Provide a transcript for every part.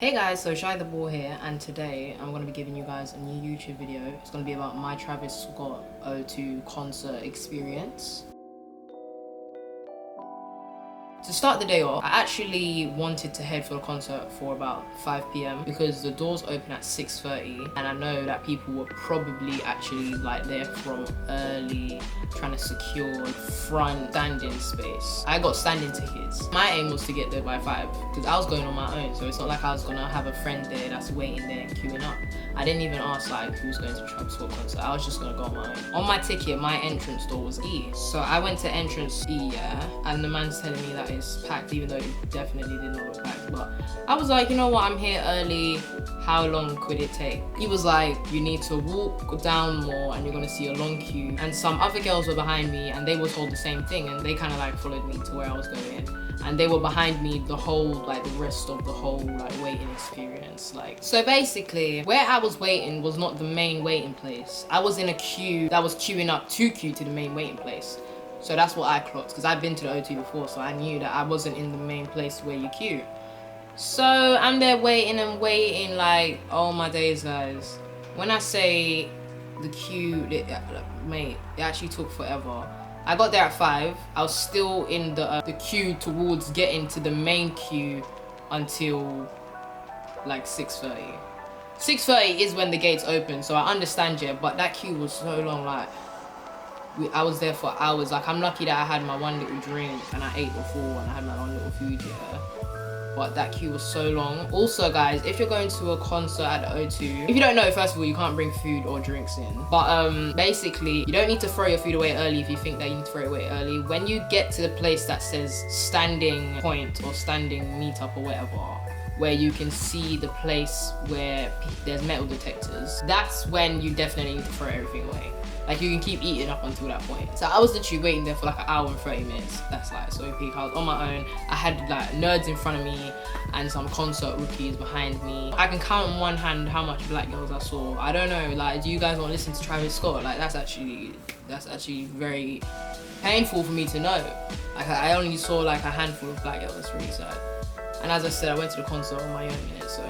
Hey guys, so Shy the Ball here, and today I'm going to be giving you guys a new YouTube video. It's going to be about my Travis Scott O2 concert experience. To start the day off, I actually wanted to head for the concert for about 5 p.m. because the doors open at 6:30, and I know that people were probably actually like there from early, trying to secure front standing space. I got standing tickets. My aim was to get there by 5 because I was going on my own, so it's not like I was gonna have a friend there that's waiting there and queuing up. I didn't even ask like who's going to the Travis Scott concert. I was just gonna go on my own. On my ticket, my entrance door was E, so I went to entrance E, yeah, and the man's telling me that it's packed, even though it definitely did not look packed. But I was like, you know what, I'm here early, how long could it take? He was like, you need to walk down more and you're gonna see a long queue. And some other girls were behind me and they were told the same thing, and they kind of like followed me to where I was going, and they were behind me the whole, like the rest of the whole like waiting experience. Like, so basically where I was waiting was not the main waiting place. I was in a queue that was queuing up to queue to the main waiting place. So that's what I clocked, because I've been to the O2 before, so I knew that I wasn't in the main place where you queue. So I'm there waiting and waiting, like, oh my days, guys. When I say the queue, mate, it actually took forever. I got there at 5. I was still in the queue towards getting to the main queue until like 6:30. 6:30 is when the gates open, so I understand, yeah, but that queue was so long, like, I was there for hours. Like, I'm lucky that I had my one little drink and I ate before and I had my one little food, yeah. But that queue was so long. Also, guys, if you're going to a concert at the O2, if you don't know, first of all, you can't bring food or drinks in. But basically, you don't need to throw your food away early if you think that you need to throw it away early. When you get to the place that says standing point or standing meetup or whatever, where you can see the place where there's metal detectors, that's when you definitely need to throw everything away. Like, you can keep eating up until that point. So I was literally waiting there for like an hour and 30 minutes. That's like so peak. I was on my own. I had like nerds in front of me and some concert rookies behind me. I can count on one hand how much black girls I saw. I don't know, like, do you guys want to listen to Travis Scott? Like, that's actually very painful for me to know. Like, I only saw like a handful of black girls. That's really sad. And as I said, I went to the concert on my own, yeah, so.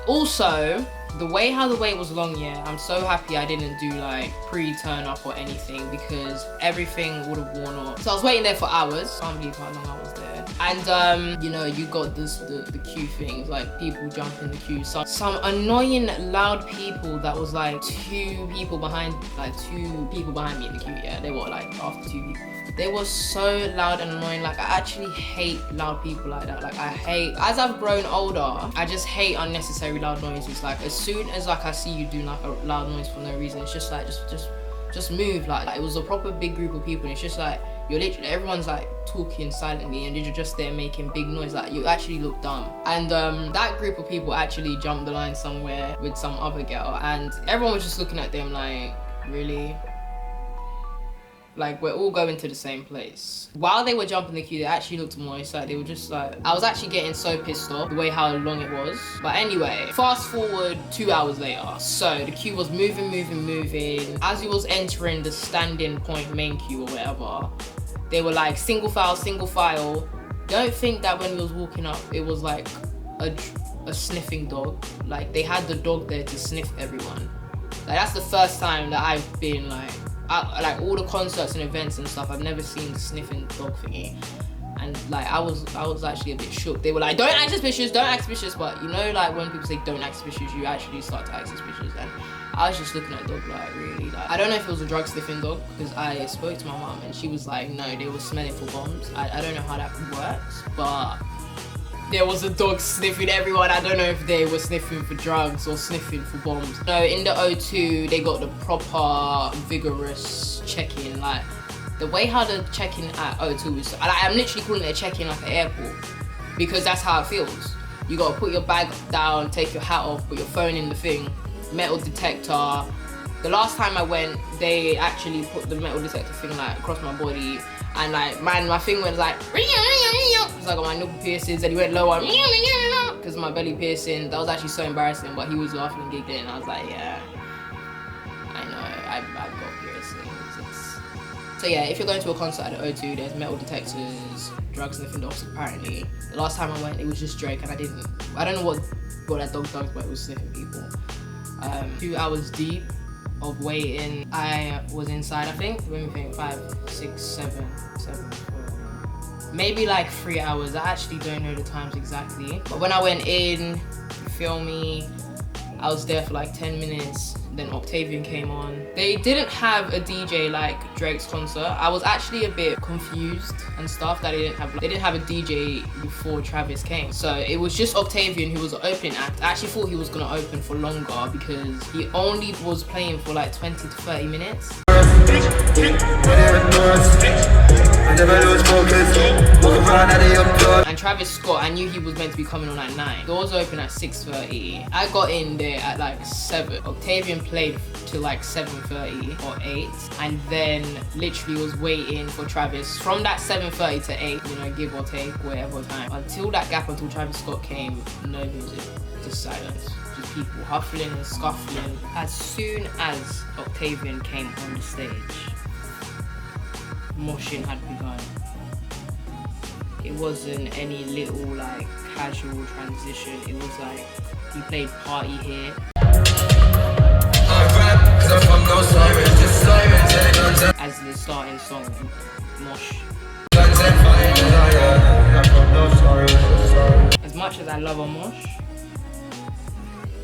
Also, the way how the wait was long, yeah, I'm so happy I didn't do like pre-turn up or anything, because everything would have worn off. So I was waiting there for hours. Can't believe how long I was there. And you know, you got the queue things, like people jump in the queue. Some annoying loud people that was like two people behind me in the queue, yeah. They were like after 2 people. They were so loud and annoying. Like, I actually hate loud people like that. Like, as I've grown older, I just hate unnecessary loud noises. Like, as soon as like I see you doing like a loud noise for no reason, it's just like, just move. Like it was a proper big group of people, and it's just like, you're literally, everyone's like talking silently and you're just there making big noise. Like, you actually look dumb. And that group of people actually jumped the line somewhere with some other girl, and everyone was just looking at them like, really? Like, we're all going to the same place. While they were jumping the queue, they actually looked moist. Like, they were just like, I was actually getting so pissed off the way how long it was. But anyway, fast forward 2 hours later. So the queue was moving. As he was entering the standing point main queue or whatever, they were like, single file. Don't think that when he was walking up, it was like a sniffing dog. Like, they had the dog there to sniff everyone. Like, that's the first time that I've been like all the concerts and events and stuff, I've never seen the sniffing dog thingy. And like, I was actually a bit shook. They were like, don't act suspicious. But you know, like, when people say don't act suspicious, you actually start to act suspicious. And I was just looking at the dog like, really? Like, I don't know if it was a drug sniffing dog, because I spoke to my mom and she was like, no, they were smelling for bombs. I don't know how that works, but there was a dog sniffing everyone. I don't know if they were sniffing for drugs or sniffing for bombs. No, in the O2, they got the proper vigorous check-in. Like, the way how the check-in at O2 is, like, I'm literally calling it a check-in like an airport, because that's how it feels. You gotta put your bag down, take your hat off, put your phone in the thing, metal detector. The last time I went, they actually put the metal detector thing like across my body, and like, man, my thing went like, it's like on my nipple piercings, and he went lower because of my belly piercing. That was actually so embarrassing, but he was laughing and giggling, and I was like, yeah, I know, I've got piercings. So yeah, if you're going to a concert at the O2, there's metal detectors, drug sniffing dogs apparently. The last time I went, it was just Drake, and I don't know what that dog does, but it was sniffing people. 2 hours deep of waiting. I was inside, I think, let me think, 5, 6, 7, maybe like 3 hours. I actually don't know the times exactly. But when I went in, you feel me, I was there for like 10 minutes. Then Octavian came on. They didn't have a DJ like Drake's concert. I was actually a bit confused and stuff that they didn't have a DJ before Travis came. So it was just Octavian who was the opening act. I actually thought he was gonna open for longer because he only was playing for like 20 to 30 minutes. And Travis Scott, I knew he was meant to be coming on at 9. Doors open at 6:30. I got in there at like 7. Octavian played till like 7:30 or 8, and then literally was waiting for Travis from that 7:30 to 8, you know, give or take, whatever time. Until that gap, until Travis Scott came, no music, just silence. Just people huffling and scuffling. As soon as Octavian came on the stage, moshing had begun. It wasn't any little like casual transition. It was like he played Party Here. As the starting song, mosh. As much as I love a mosh,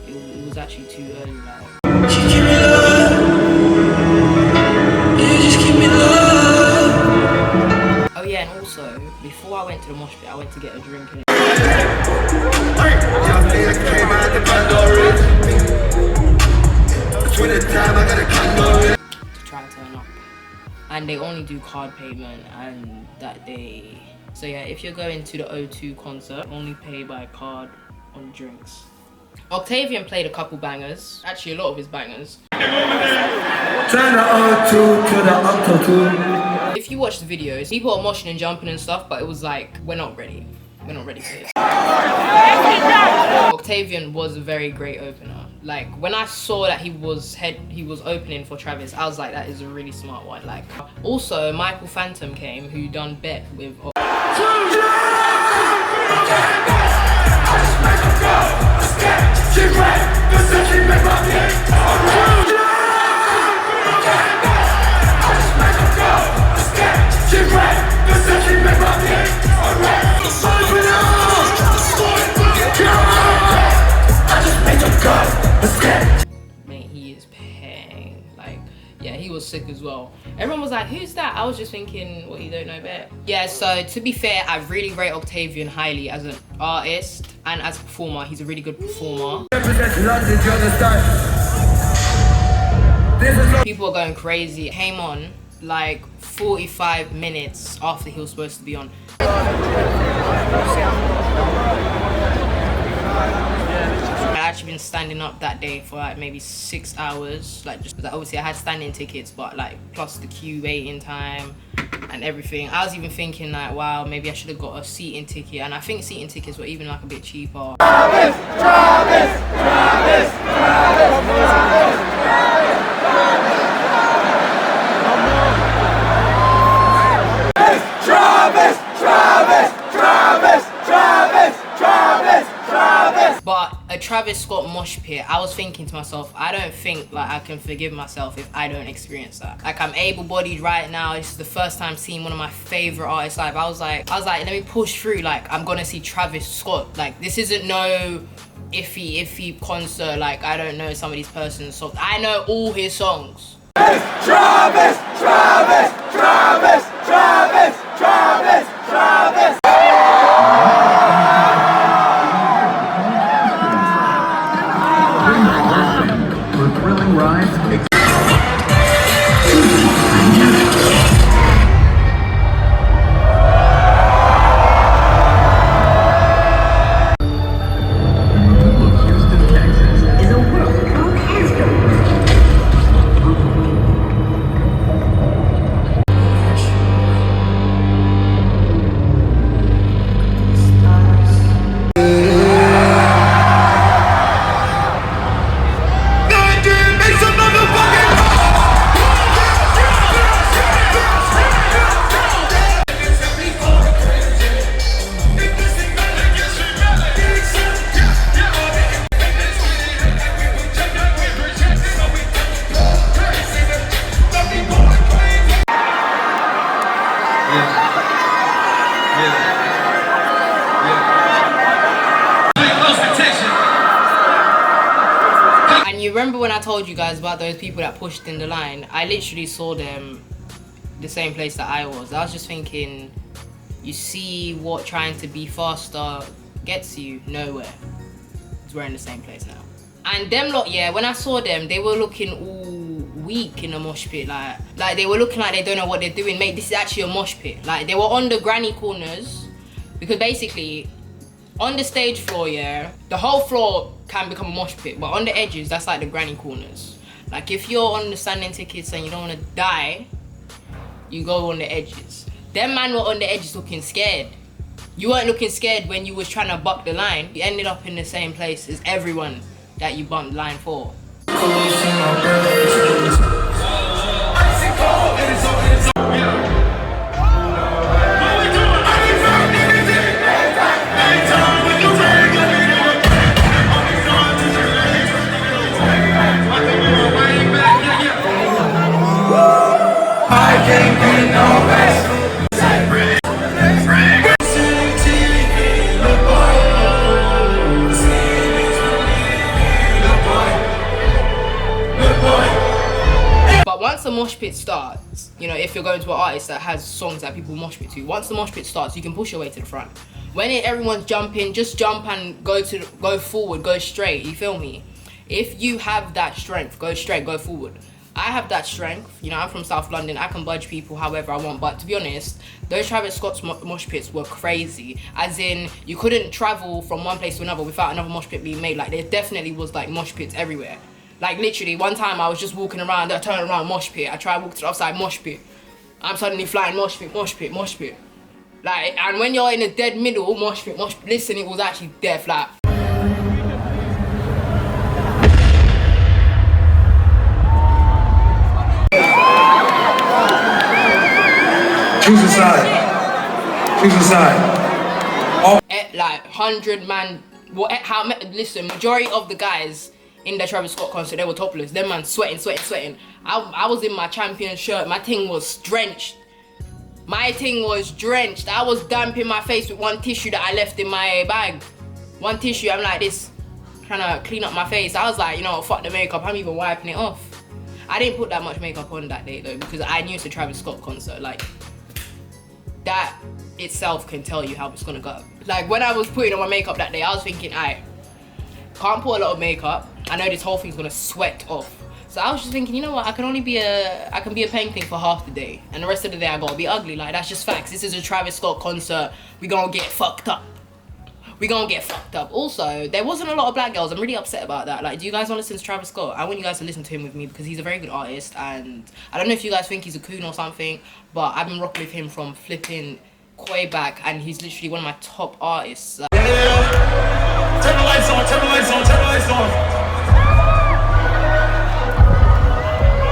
it was actually too early. Oh yeah, and also, before I went to the mosh pit, I went to get a drink. To try to turn up. And they only do card payment and that day. So yeah, if you're going to the O2 concert, only pay by card on drinks. Octavian played a couple bangers, actually a lot of his bangers. Turn the O2 to the Octo 2. If you watch the videos, people are moshing and jumping and stuff, but it was like, we're not ready. We're not ready for this. Octavian was a very great opener. Like, when I saw that he was opening for Travis, I was like, that is a really smart one. Like, also, Michael Phantom came, who done Bet with... Mate, he is paying. Like, yeah, he was sick as well. Everyone was like, who's that? I was just thinking, what, you don't know Bet? Yeah, so to be fair, I really rate Octavian highly as an artist and as a performer. He's a really good performer. People are going crazy. Came on like 45 minutes after he was supposed to be on. I'd actually been standing up that day for like maybe 6 hours. Like, just like, obviously I had standing tickets, but like plus the queue waiting time and everything. I was even thinking like, wow, maybe I should have got a seating ticket, and I think seating tickets were even like a bit cheaper. Travis! Travis! Travis! Travis! But a Travis Scott mosh pit, I was thinking to myself, I don't think like I can forgive myself if I don't experience that. Like, I'm able-bodied right now. This is the first time seeing one of my favorite artists live. I was like, let me push through. Like, I'm gonna see Travis Scott. Like, this isn't no iffy concert. Like, I don't know some of these person's songs. I know all his songs. Travis! Travis! Travis! Travis! Travis! Travis! Thrilling rides. Houston, Texas is a world broadcaster. remember when I told you guys about those people that pushed in the line? I literally saw them the same place that I was. I was just thinking, you see what trying to be faster gets you? Nowhere. Because we're in the same place now. And them lot, yeah, when I saw them, they were looking all weak in a mosh pit. Like they were looking like they don't know what they're doing. Mate, this is actually a mosh pit. Like, they were on the granny corners. Because basically, on the stage floor, yeah, the whole floor can become a mosh pit. But on the edges, that's like the granny corners. Like, if you're on the standing tickets and you don't want to die, you go on the edges. Them man were on the edges looking scared. You weren't looking scared when you was trying to buck the line. You ended up in the same place as everyone that you bumped the line for. Once the mosh pit starts, you know, if you're going to an artist that has songs that people mosh pit to, once the mosh pit starts, you can push your way to the front. When everyone's jumping, just jump and go forward, go straight, you feel me? If you have that strength, go straight, go forward. I have that strength, you know, I'm from South London, I can budge people however I want, but to be honest, those Travis Scott's mosh pits were crazy. As in, you couldn't travel from one place to another without another mosh pit being made. Like, there definitely was like mosh pits everywhere. Like, literally, one time I was just walking around, I turned around, mosh pit. I tried to walk to the outside, mosh pit. I'm suddenly flying, mosh pit, mosh pit, mosh pit. Like, and when you're in the dead middle, mosh pit, listen, it was actually death, like. Choose a side. Choose a side. Like, 100 man, listen, majority of the guys in the Travis Scott concert, they were topless. Them man sweating. I was in my champion shirt. My thing was drenched. I was damping my face with one tissue that I left in my bag. One tissue, I'm like this, trying to clean up my face. I was like, you know what, fuck the makeup, I'm even wiping it off. I didn't put that much makeup on that day though, because I knew it's a Travis Scott concert. Like, that itself can tell you how it's gonna go. Like, when I was putting on my makeup that day, I was thinking, can't put a lot of makeup. I know this whole thing's gonna sweat off. So I was just thinking, you know what, I can be a painting for half the day, and the rest of the day I gotta be ugly. Like, that's just facts. This is a Travis Scott concert. We gonna get fucked up. Also, there wasn't a lot of black girls. I'm really upset about that. Like, do you guys want to listen to Travis Scott? I want you guys to listen to him with me because he's a very good artist, and I don't know if you guys think he's a coon or something, but I've been rocking with him from flipping Koi back, and he's literally one of my top artists. Turn the lights on.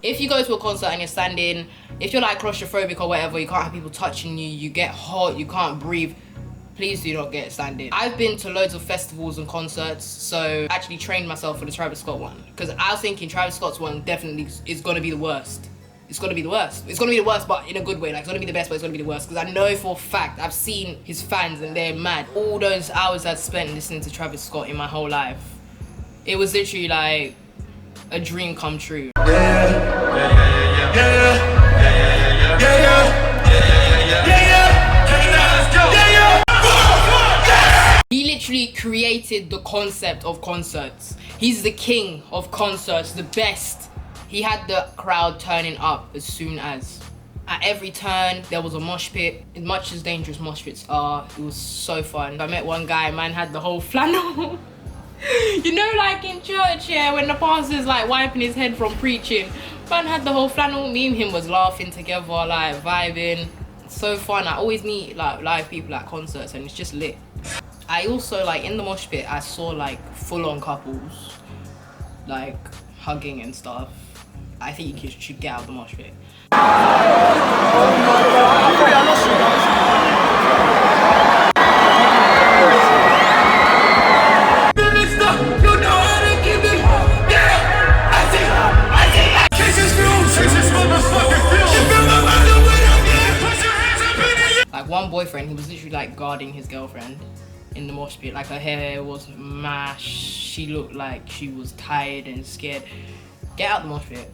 If you go to a concert and you're standing, if you're like claustrophobic or whatever, you can't have people touching you, you get hot, you can't breathe, please do not get standing. I've been to loads of festivals and concerts, so I actually trained myself for the Travis Scott one. Because I was thinking Travis Scott's one definitely is gonna be the worst. It's gonna be the worst, but in a good way. Like, it's gonna be the best, but it's gonna be the worst. Because I know for a fact, I've seen his fans and they're mad. All those hours I've spent listening to Travis Scott in my whole life, it was literally like a dream come true. He literally created the concept of concerts. He's the king of concerts, the best. He had the crowd turning up as soon as. At every turn, there was a mosh pit. As much as dangerous mosh pits are, it was so fun. I met one guy, man had the whole flannel. You know, like in church, yeah, when the pastor's like wiping his head from preaching. Man had the whole flannel. Me and him was laughing together, like vibing. It's so fun. I always meet like live people at concerts and it's just lit. I also, like, in the mosh pit, I saw like full-on couples, like hugging and stuff. I think you should get out of the mosh pit. Like, one boyfriend, he was literally like guarding his girlfriend. in the mosh pit. Like her hair was mashed. She looked like she was tired and scared. Get out the mosh pit.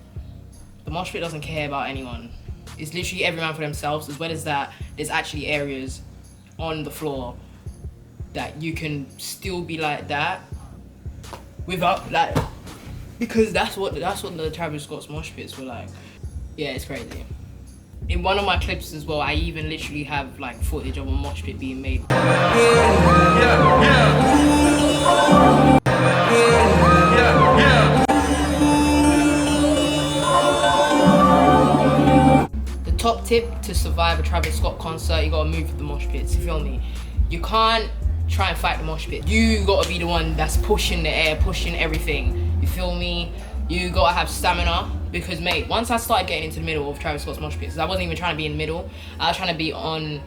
The mosh pit doesn't care about anyone. It's literally every man for themselves. As well as that, there's actually areas on the floor that you can still be like that without like, because that's what the Travis Scott's mosh pits were like. Yeah, it's crazy. In one of my clips as well, I even literally have like footage of a mosh pit being made. The top tip to survive a Travis Scott concert, you gotta move with the mosh pits, you feel me? You can't try and fight the mosh pit. You gotta be the one that's pushing the air, pushing everything, you feel me? You gotta have stamina, because mate, once I started getting into the middle of Travis Scott's mosh pit, because I wasn't even trying to be in the middle, I was trying to be on,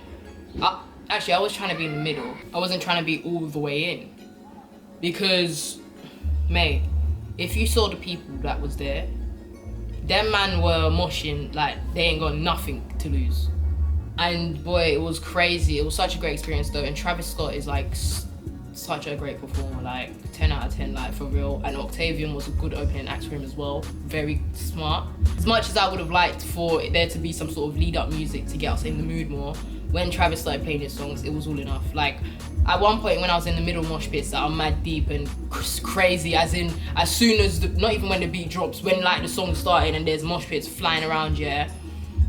actually I was trying to be in the middle. I wasn't trying to be all the way in. Because, mate, if you saw the people that was there, them man were moshing like they ain't got nothing to lose. And boy, it was crazy. It was such a great experience though, and Travis Scott is like such a great performer, like 10 out of 10, like for real. And Octavian was a good opening act for him as well, very smart. As much as I would have liked for there to be some sort of lead up music to get us in the mood more, when Travis started playing his songs, it was all enough. Like at one point when I was in the middle mosh pits, I'm mad deep and crazy, as in as soon as not even when the beat drops, when like the song started and there's mosh pits flying around, yeah,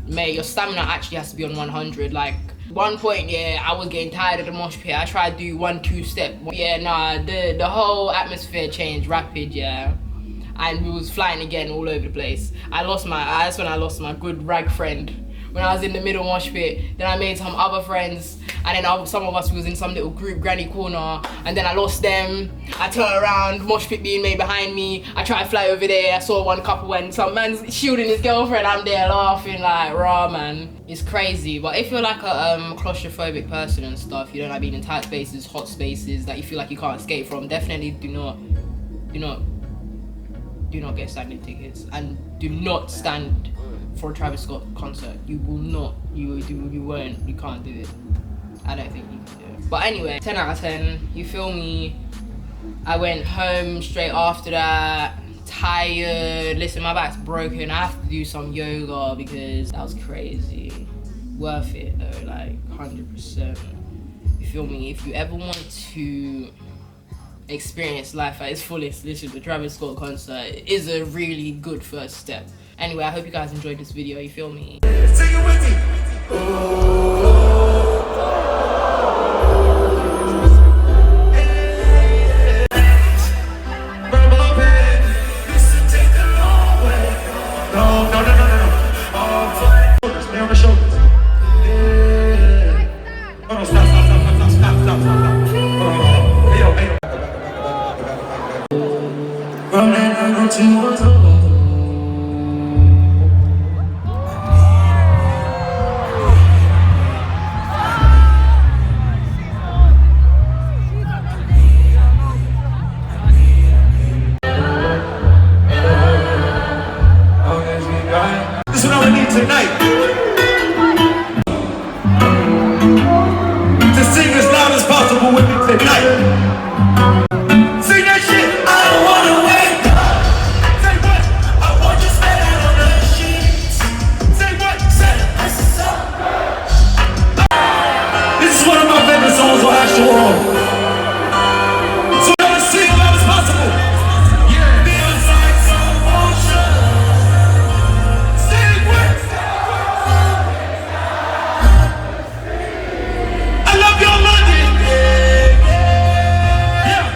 mate, your stamina actually has to be on 100. Like one point, yeah, I was getting tired of the mosh pit. I tried to do 1-2 step. Yeah, nah, the whole atmosphere changed rapid, yeah. And we was flying again all over the place. That's when I lost my good rag friend. When I was in the middle mosh pit, then I made some other friends, and then some of us was in some little group granny corner, and then I lost them. I turned around, mosh pit being made behind me. I tried to fly over there. I saw one couple when some man's shielding his girlfriend. I'm there laughing like, raw man. It's crazy. But if you're like a claustrophobic person and stuff, you don't like being in tight spaces, hot spaces that you feel like you can't escape from, definitely do not get standing tickets, and do not stand for a Travis Scott concert. You will not, you won't, you can't do it. I don't think you can do it. But anyway, 10 out of 10, you feel me? I went home straight after that, tired. Listen, my back's broken. I have to do some yoga because that was crazy. Worth it though, like 100%. You feel me? If you ever want to experience life at its fullest, listen to the Travis Scott concert. It is a really good first step. Anyway, I hope you guys enjoyed this video, you feel me? Sing it with me. This is what I need tonight. To sing as loud as possible with me tonight. Sing that shit. I don't wanna wake up. Say what? I want you straight out on the sheets. Say what? Say this is so good. This is one of my favorite songs on Astro World. So I'm gonna sing as loud as possible. Yeah. Feels like some motion. Say what? I love your London. Yeah.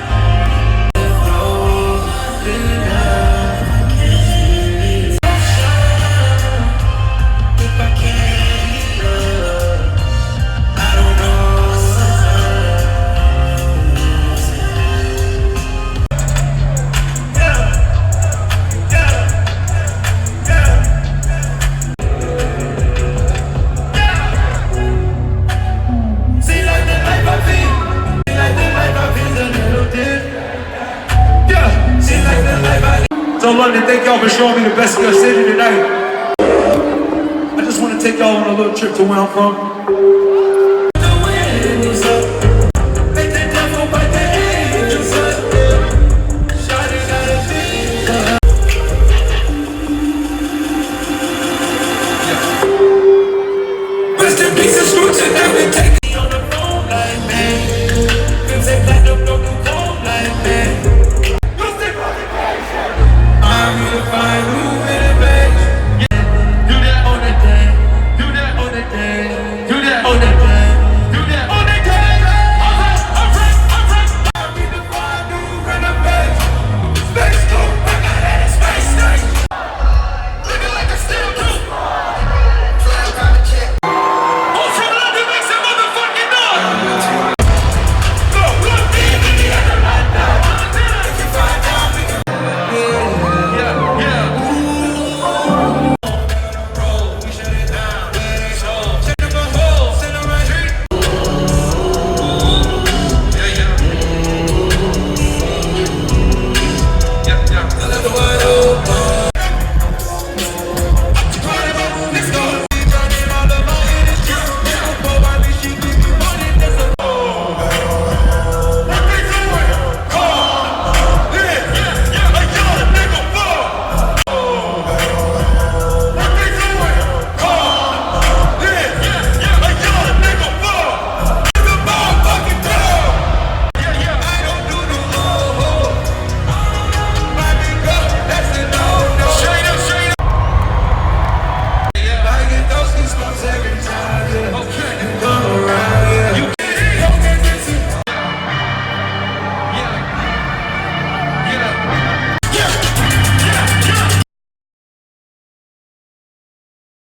So London, thank y'all for showing me the best of your city tonight. I just want to take y'all on a little trip to where I'm from.